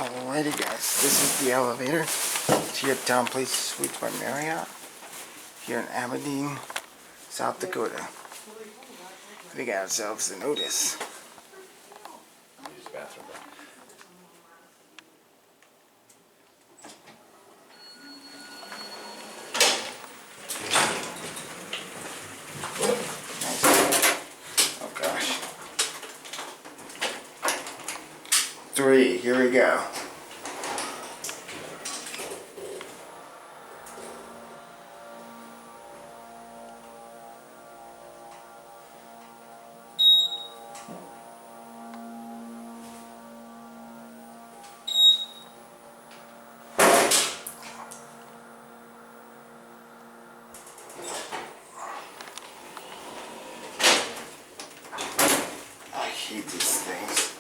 Alrighty guys, this is the elevator to your TownePlace Suites by Marriott here in Aberdeen, South Dakota. We got ourselves an Otis. Use the bathroom. Nice. Oh gosh. 3, here we go. I hate these things.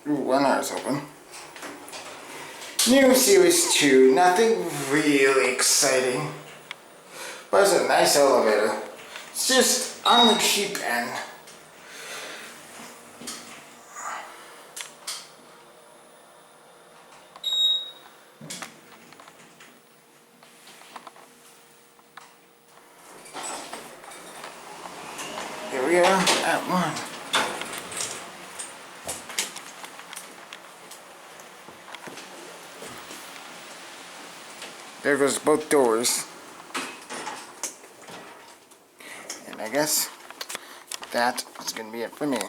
Ooh, one eye's open. New Series 2, nothing really exciting. But it's a nice elevator. It's just on the cheap end. Here we are at 1. There goes both doors. And I guess that is going to be it for me.